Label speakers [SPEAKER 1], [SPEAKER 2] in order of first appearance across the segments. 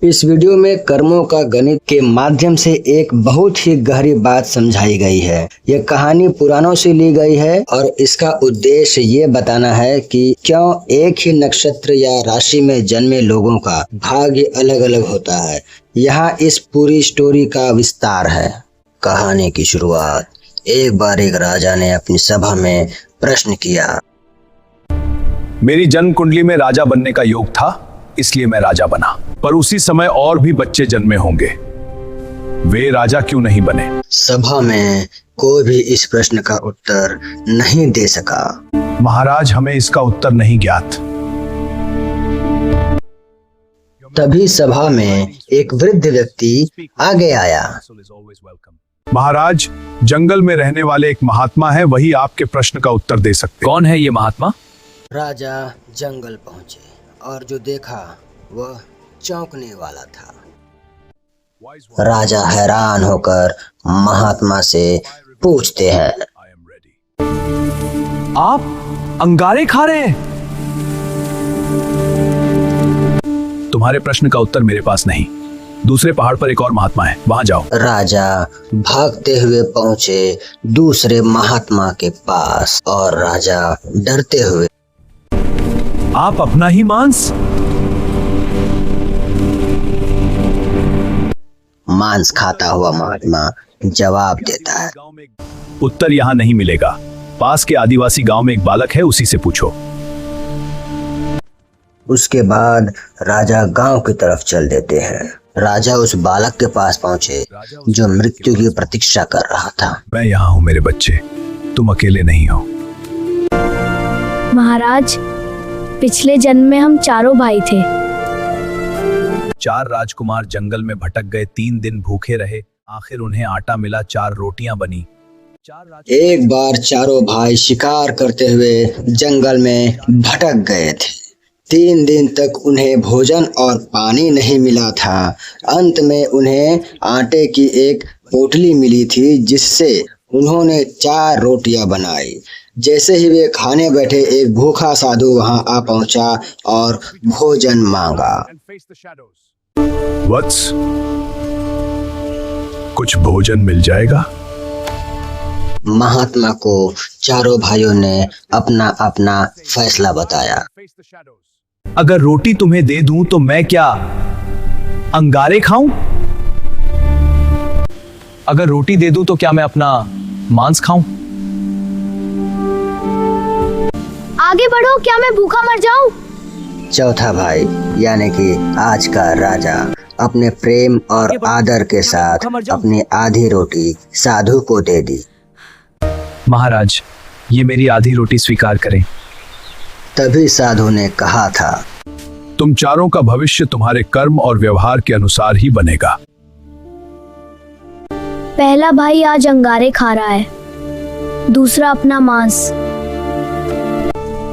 [SPEAKER 1] इस वीडियो में कर्मों का गणित के माध्यम से एक बहुत ही गहरी बात समझाई गई है। यह कहानी पुराणों से ली गई है और इसका उद्देश्य ये बताना है कि क्यों एक ही नक्षत्र या राशि में जन्मे लोगों का भाग्य अलग अलग होता है। यहाँ इस पूरी स्टोरी का विस्तार है। कहानी की शुरुआत। एक बार एक राजा ने अपनी सभा में प्रश्न किया।
[SPEAKER 2] मेरी जन्म कुंडली में राजा बनने का योग था, इसलिए मैं राजा बना। पर उसी समय और भी बच्चे जन्मे होंगे, वे राजा क्यों नहीं बने?
[SPEAKER 1] सभा में कोई भी इस प्रश्न का उत्तर नहीं दे सका।
[SPEAKER 2] महाराज, हमें इसका उत्तर नहीं ज्ञात।
[SPEAKER 1] तभी सभा में एक वृद्ध व्यक्ति आगे आया।
[SPEAKER 2] महाराज, जंगल में रहने वाले एक महात्मा है, वही आपके प्रश्न का उत्तर दे सकते।
[SPEAKER 3] कौन है ये महात्मा?
[SPEAKER 1] राजा जंगल पहुंचे और जो देखा वह चौंकने वाला था। राजा हैरान होकर महात्मा से पूछते हैं,
[SPEAKER 3] आप अंगारे खा रहे हैं?
[SPEAKER 2] तुम्हारे प्रश्न का उत्तर मेरे पास नहीं। दूसरे पहाड़ पर एक और महात्मा है, वहां जाओ।
[SPEAKER 1] राजा भागते हुए पहुंचे दूसरे महात्मा के पास और राजा डरते हुए,
[SPEAKER 3] आप अपना ही
[SPEAKER 1] मांस खाता हुआ महात्मा जवाब देता है,
[SPEAKER 2] उत्तर यहाँ नहीं मिलेगा। पास के आदिवासी गांव में एक बालक है, उसी से पूछो।
[SPEAKER 1] उसके बाद राजा गांव की तरफ चल देते हैं। राजा उस बालक के पास पहुंचे जो मृत्यु की प्रतीक्षा कर रहा था।
[SPEAKER 2] मैं यहाँ हूँ मेरे बच्चे, तुम अकेले नहीं हो।
[SPEAKER 4] महाराज, पिछले जन्म में हम चारों भाई थे।
[SPEAKER 2] 4 राजकुमार जंगल में भटक गए, 3 दिन भूखे रहे, आखिर उन्हें आटा मिला, 4 रोटियां बनी।
[SPEAKER 1] एक बार चारों भाई शिकार करते हुए जंगल में भटक गए थे। 3 दिन तक उन्हें भोजन और पानी नहीं मिला था। अंत में उन्हें आटे की एक पोटली मिली थी, जिससे उन्होंने 4 रोटियां बनाई। जैसे ही वे खाने बैठे, एक भूखा साधु वहां आ पहुंचा और भोजन मांगा।
[SPEAKER 2] वत्स, कुछ भोजन मिल जाएगा?
[SPEAKER 1] महात्मा को चारों भाइयों ने अपना अपना फैसला बताया।
[SPEAKER 3] अगर रोटी तुम्हें दे दूं तो मैं क्या अंगारे खाऊं? अगर रोटी दे दूं तो क्या मैं अपना मांस खाऊं?
[SPEAKER 4] आगे बढ़ो, क्या मैं भूखा मर जाऊं?
[SPEAKER 1] चौथा भाई यानी कि आज का राजा अपने प्रेम और आदर के साथ अपनी आधी रोटी साधु को दे दी।
[SPEAKER 3] महाराज, ये मेरी आधी रोटी स्वीकार करें।
[SPEAKER 1] तभी साधु ने कहा था,
[SPEAKER 2] तुम चारों का भविष्य तुम्हारे कर्म और व्यवहार के अनुसार ही बनेगा।
[SPEAKER 4] पहला भाई आज अंगारे खा रहा है, दूसरा अपना मांस।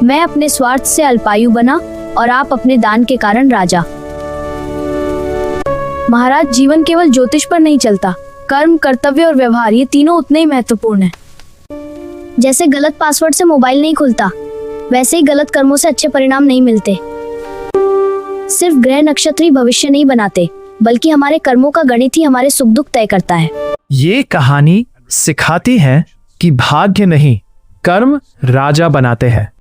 [SPEAKER 4] मैं अपने स्वार्थ से अल्पायु बना और आप अपने दान के कारण राजा। महाराज, जीवन केवल ज्योतिष पर नहीं चलता, कर्म, कर्तव्य और व्यवहार, ये तीनों उतने ही महत्वपूर्ण हैं। जैसे गलत पासवर्ड से मोबाइल नहीं खुलता, वैसे ही गलत कर्मों से अच्छे परिणाम नहीं मिलते। सिर्फ ग्रह नक्षत्र ही भविष्य नहीं बनाते, बल्कि हमारे कर्मों का गणित ही हमारे सुख दुख तय करता है।
[SPEAKER 5] ये कहानी सिखाती है कि भाग्य नहीं, कर्म राजा बनाते हैं।